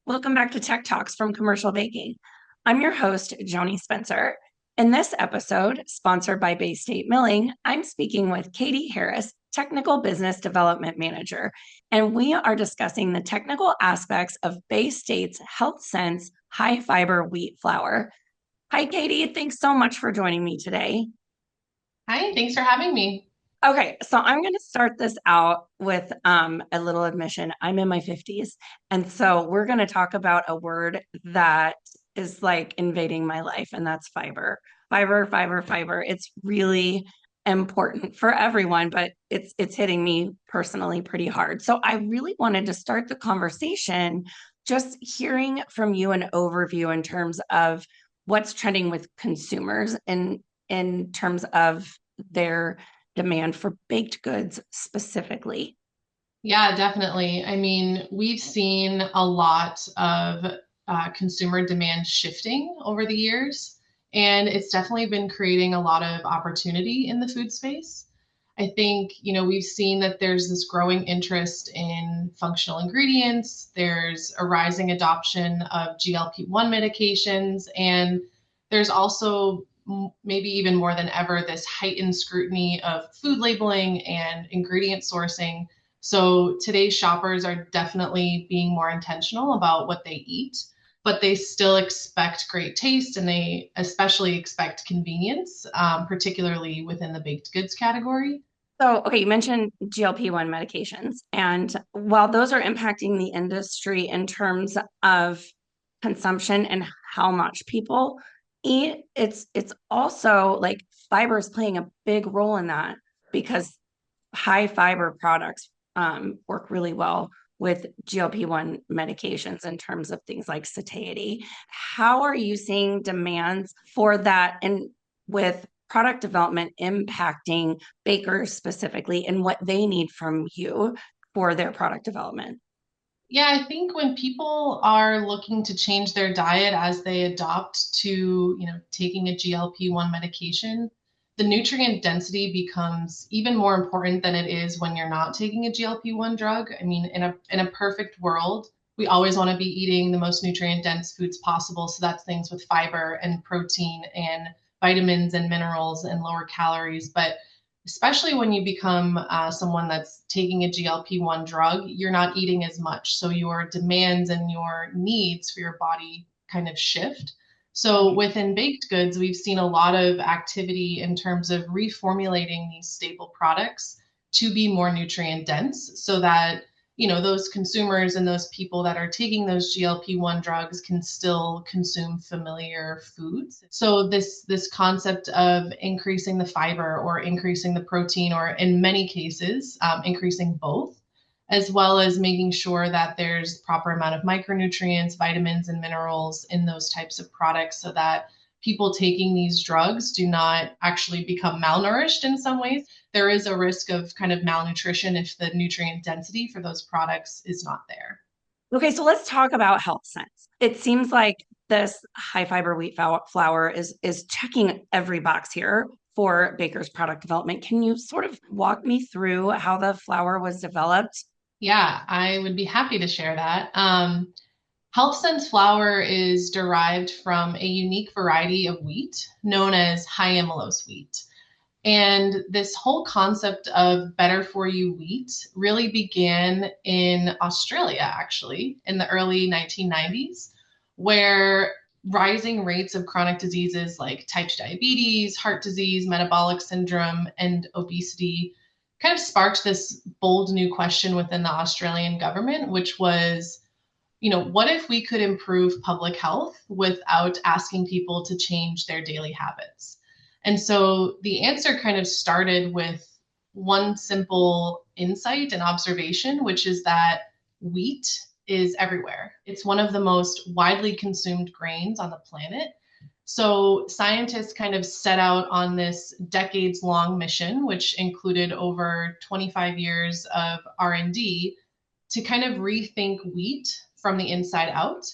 Welcome back to Tech Talks from Commercial Baking. I'm your host, Joni Spencer. In this episode, sponsored by Bay State Milling, I'm speaking with Katie Harris, Technical Business Development Manager, and we are discussing the technical aspects of Bay State's Health Sense high fiber wheat flour. Hi, Katie. Thanks so much for joining me today. Hi, thanks for having me. Okay, so I'm going to start this out with a little admission. I'm in my 50s. And so we're going to talk about a word that is like invading my life, and that's fiber. Fiber, fiber, fiber. It's really important for everyone, but it's hitting me personally pretty hard. So I really wanted to start the conversation just hearing from you an overview in terms of what's trending with consumers in terms of their demand for baked goods specifically. Yeah, definitely. I mean, we've seen a lot of consumer demand shifting over the years, and it's definitely been creating a lot of opportunity in the food space. I think, we've seen that there's this growing interest in functional ingredients, there's a rising adoption of GLP-1 medications, and there's also maybe even more than ever this heightened scrutiny of food labeling and ingredient sourcing. So today's shoppers are definitely being more intentional about what they eat, but they still expect great taste and they especially expect convenience, particularly within the baked goods category. So, okay, you mentioned GLP-1 medications, and while those are impacting the industry in terms of consumption and how much people eat, it's also like fiber is playing a big role in that because high fiber products work really well with GLP-1 medications in terms of things like satiety. How are you seeing demands for that and with product development impacting bakers specifically and what they need from you for their product development? Yeah, I think when people are looking to change their diet as they adopt to, taking a GLP-1 medication, the nutrient density becomes even more important than it is when you're not taking a GLP-1 drug. I mean, in a perfect world, we always want to be eating the most nutrient dense foods possible. So that's things with fiber and protein and vitamins and minerals and lower calories. But especially when you become someone that's taking a GLP-1 drug, you're not eating as much. So your demands and your needs for your body kind of shift. So Right. within baked goods, we've seen a lot of activity in terms of reformulating these staple products to be more nutrient dense so that those consumers and those people that are taking those GLP-1 drugs can still consume familiar foods. So this concept of increasing the fiber or increasing the protein, or in many cases increasing both, as well as making sure that there's proper amount of micronutrients, vitamins, and minerals in those types of products so that people taking these drugs do not actually become malnourished in some ways. There is a risk of kind of malnutrition if the nutrient density for those products is not there. Okay, so let's talk about health sense. It seems like this high fiber wheat flour is checking every box here for Baker's product development. Can you sort of walk me through how the flour was developed? Yeah, I would be happy to share that. Health Sense flour is derived from a unique variety of wheat known as high amylose wheat. And this whole concept of better for you wheat really began in Australia, actually, in the early 1990s, where rising rates of chronic diseases like type 2 diabetes, heart disease, metabolic syndrome, and obesity kind of sparked this bold new question within the Australian government, which was, what if we could improve public health without asking people to change their daily habits? And so the answer kind of started with one simple insight and observation, which is that wheat is everywhere. It's one of the most widely consumed grains on the planet. So scientists kind of set out on this decades long mission, which included over 25 years of R&D to kind of rethink wheat from the inside out.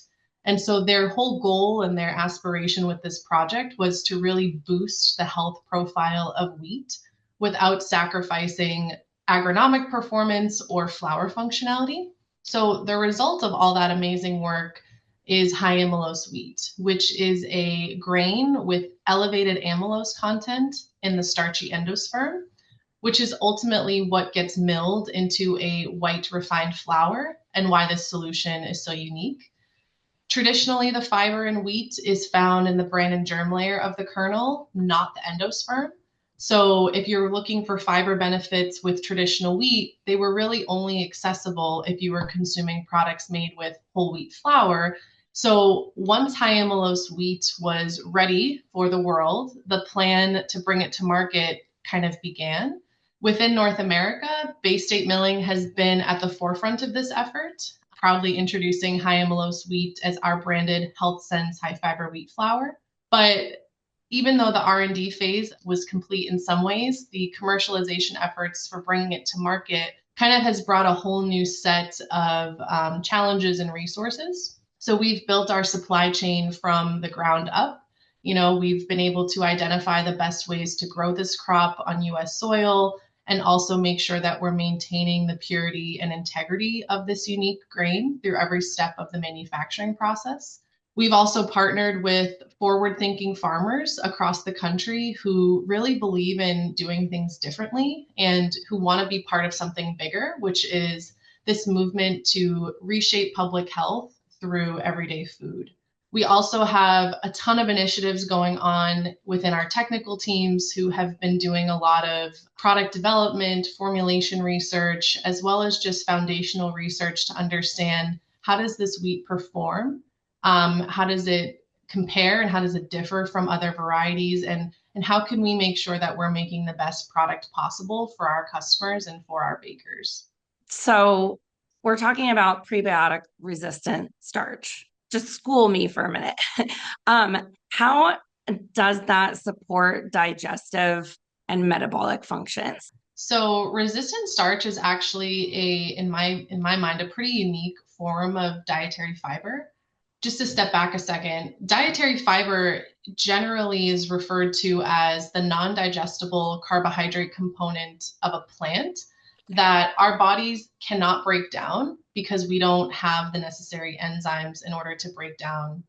And so their whole goal and their aspiration with this project was to really boost the health profile of wheat without sacrificing agronomic performance or flour functionality. So the result of all that amazing work is high amylose wheat, which is a grain with elevated amylose content in the starchy endosperm, which is ultimately what gets milled into a white refined flour and why this solution is so unique. Traditionally, the fiber in wheat is found in the bran and germ layer of the kernel, not the endosperm. So, if you're looking for fiber benefits with traditional wheat, they were really only accessible if you were consuming products made with whole wheat flour. So, once high amylose wheat was ready for the world, the plan to bring it to market kind of began. Within North America, Bay State Milling has been at the forefront of this effort, proudly introducing high amylose wheat as our branded Health Sense high fiber wheat flour. But even though the R&D phase was complete in some ways, the commercialization efforts for bringing it to market kind of has brought a whole new set of challenges and resources. So we've built our supply chain from the ground up. We've been able to identify the best ways to grow this crop on US soil, and also make sure that we're maintaining the purity and integrity of this unique grain through every step of the manufacturing process. We've also partnered with forward thinking farmers across the country who really believe in doing things differently and who want to be part of something bigger, which is this movement to reshape public health through everyday food. We also have a ton of initiatives going on within our technical teams who have been doing a lot of product development, formulation research, as well as just foundational research to understand how does this wheat perform, how does it compare, and how does it differ from other varieties, and how can we make sure that we're making the best product possible for our customers and for our bakers. So we're talking about prebiotic resistant starch. Just school me for a minute. How does that support digestive and metabolic functions? So resistant starch is actually in my mind a pretty unique form of dietary fiber. Just to step back a second, dietary fiber generally is referred to as the non-digestible carbohydrate component of a plant that our bodies cannot break down because we don't have the necessary enzymes in order to break down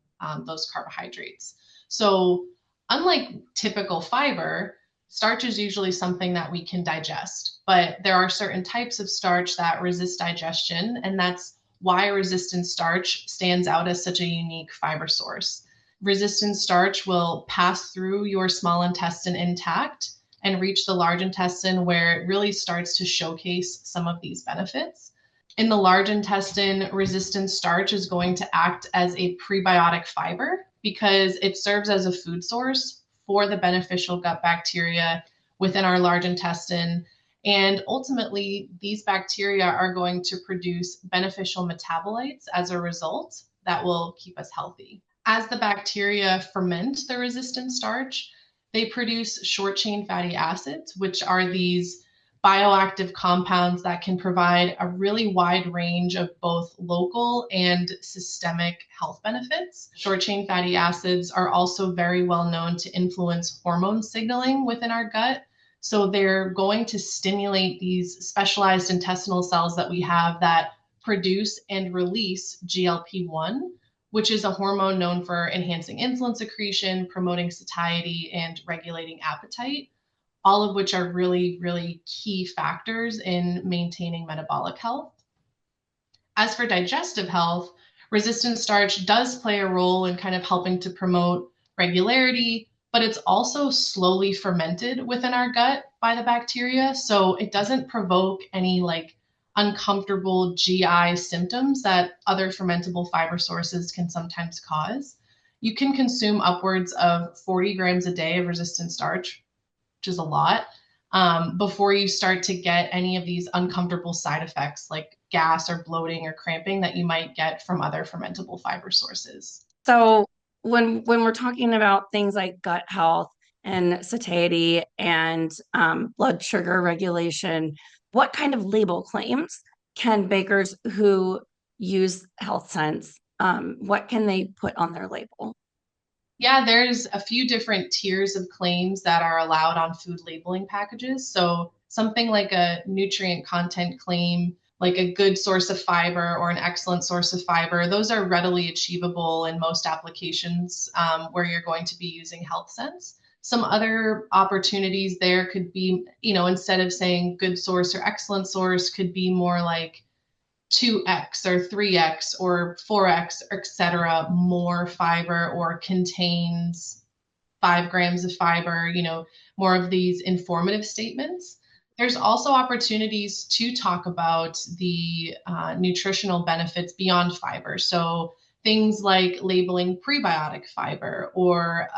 those carbohydrates. So unlike typical fiber, starch is usually something that we can digest, but there are certain types of starch that resist digestion, and that's why resistant starch stands out as such a unique fiber source. Resistant starch will pass through your small intestine intact and reach the large intestine, where it really starts to showcase some of these benefits. In the large intestine, resistant starch is going to act as a prebiotic fiber because it serves as a food source for the beneficial gut bacteria within our large intestine. And ultimately, these bacteria are going to produce beneficial metabolites as a result that will keep us healthy. As the bacteria ferment the resistant starch, they produce short chain fatty acids, which are these bioactive compounds that can provide a really wide range of both local and systemic health benefits. Short chain fatty acids are also very well known to influence hormone signaling within our gut. So they're going to stimulate these specialized intestinal cells that we have that produce and release GLP-1, which is a hormone known for enhancing insulin secretion, promoting satiety, and regulating appetite, all of which are really, really key factors in maintaining metabolic health. As for digestive health, resistant starch does play a role in kind of helping to promote regularity, but it's also slowly fermented within our gut by the bacteria. So it doesn't provoke any like uncomfortable GI symptoms that other fermentable fiber sources can sometimes cause. You can consume upwards of 40 grams a day of resistant starch, which is a lot, before you start to get any of these uncomfortable side effects like gas or bloating or cramping that you might get from other fermentable fiber sources. So when we're talking about things like gut health and satiety and blood sugar regulation, what kind of label claims can bakers who use Health Sense, what can they put on their label? Yeah, there's a few different tiers of claims that are allowed on food labeling packages. So something like a nutrient content claim, like a good source of fiber or an excellent source of fiber. Those are readily achievable in most applications where you're going to be using Health Sense. Some other opportunities there could be, instead of saying good source or excellent source, could be more like 2x or 3x or 4x, etc., more fiber, or contains 5 grams of fiber, more of these informative statements. There's also opportunities to talk about the nutritional benefits beyond fiber. So things like labeling prebiotic fiber, or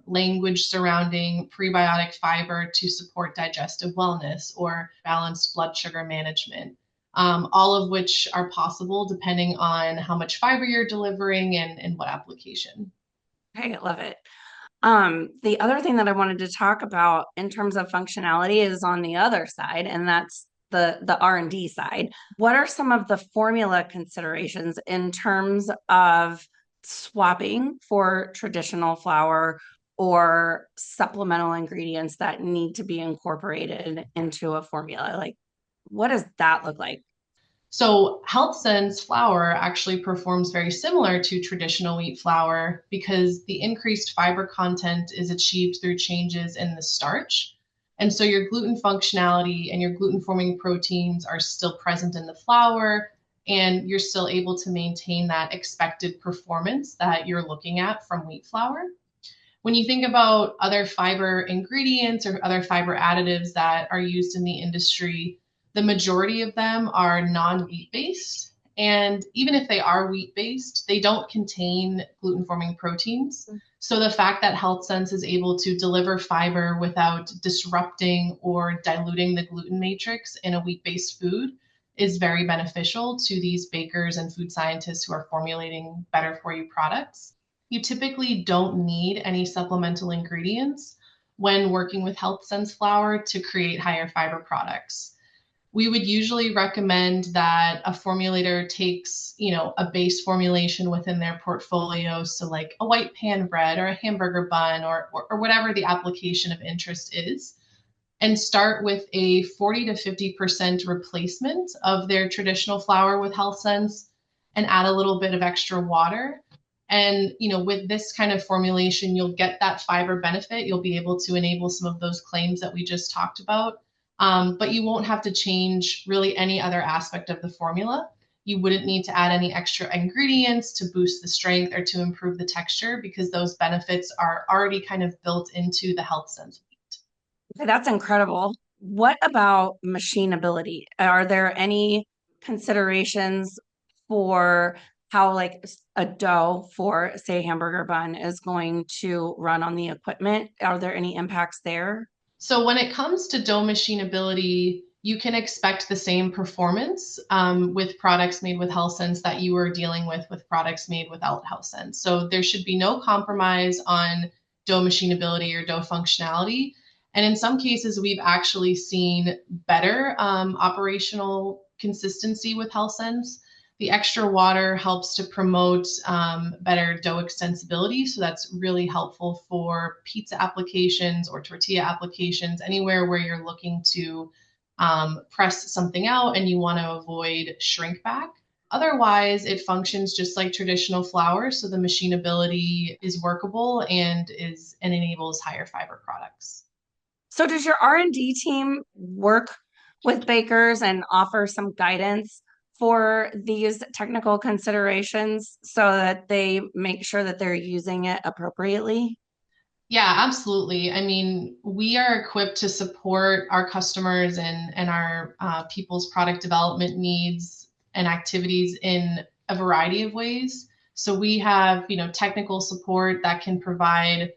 language surrounding prebiotic fiber to support digestive wellness or balanced blood sugar management. All of which are possible depending on how much fiber you're delivering and what application. Okay, I love it. The other thing that I wanted to talk about in terms of functionality is on the other side, and that's the R&D side. What are some of the formula considerations in terms of swapping for traditional flour or supplemental ingredients that need to be incorporated into a formula? Like, what does that look like? So HealthSense flour actually performs very similar to traditional wheat flour because the increased fiber content is achieved through changes in the starch. And so your gluten functionality and your gluten forming proteins are still present in the flour, and you're still able to maintain that expected performance that you're looking at from wheat flour. When you think about other fiber ingredients or other fiber additives that are used in the industry, the majority of them are non-wheat based. And even if they are wheat based, they don't contain gluten forming proteins. So the fact that HealthSense is able to deliver fiber without disrupting or diluting the gluten matrix in a wheat based food is very beneficial to these bakers and food scientists who are formulating better for you products. You typically don't need any supplemental ingredients when working with HealthSense flour to create higher fiber products. We would usually recommend that a formulator takes, a base formulation within their portfolio. So like a white pan bread or a hamburger bun, or whatever the application of interest is, and start with a 40 to 50% replacement of their traditional flour with HealthSense, and add a little bit of extra water. And, with this kind of formulation, you'll get that fiber benefit. You'll be able to enable some of those claims that we just talked about. But you won't have to change really any other aspect of the formula. You wouldn't need to add any extra ingredients to boost the strength or to improve the texture, because those benefits are already kind of built into the HealthSense. Okay, that's incredible. What about machinability? Are there any considerations for how like a dough for, say, a hamburger bun is going to run on the equipment? Are there any impacts there? So when it comes to dough machinability, you can expect the same performance with products made with HealthSense that you are dealing with products made without HealthSense. So there should be no compromise on dough machinability or dough functionality. And in some cases, we've actually seen better operational consistency with HealthSense. The extra water helps to promote better dough extensibility. So that's really helpful for pizza applications or tortilla applications, anywhere where you're looking to press something out and you want to avoid shrink back. Otherwise, it functions just like traditional flour. So the machinability is workable and enables higher fiber products. So does your R&D team work with bakers and offer some guidance for these technical considerations so that they make sure that they're using it appropriately? Yeah, absolutely. I mean, we are equipped to support our customers and our people's product development needs and activities in a variety of ways. So we have, technical support that can provide,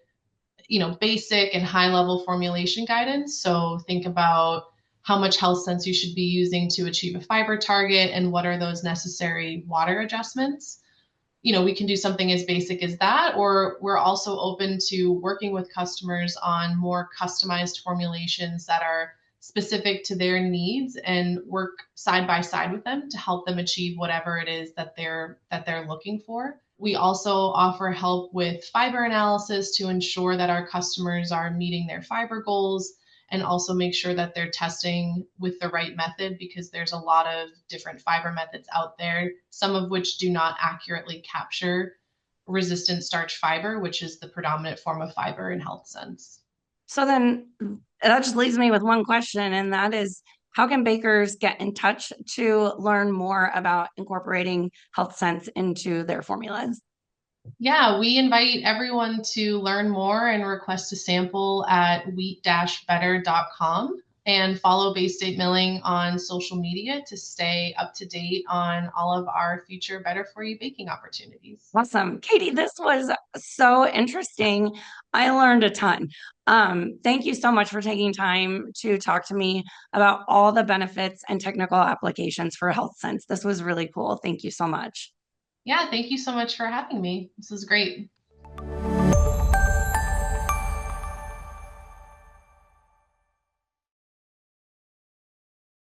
basic and high level formulation guidance. So think about how much health sense you should be using to achieve a fiber target and what are those necessary water adjustments. We can do something as basic as that, or we're also open to working with customers on more customized formulations that are specific to their needs, and work side by side with them to help them achieve whatever it is that they're looking for. We also offer help with fiber analysis to ensure that our customers are meeting their fiber goals and also make sure that they're testing with the right method because there's a lot of different fiber methods out there, some of which do not accurately capture resistant starch fiber, which is the predominant form of fiber in health sense. So then that just leaves me with one question, and that is how can bakers get in touch to learn more about incorporating health scents into their formulas? Yeah, we invite everyone to learn more and request a sample at wheat-better.com and follow Bay State Milling on social media to stay up to date on all of our future Better For You baking opportunities. Awesome. Katie, this was so interesting. I learned a ton. Thank you so much for taking time to talk to me about all the benefits and technical applications for health sense. This was really cool. Thank you so much. Yeah, thank you so much for having me. This is great.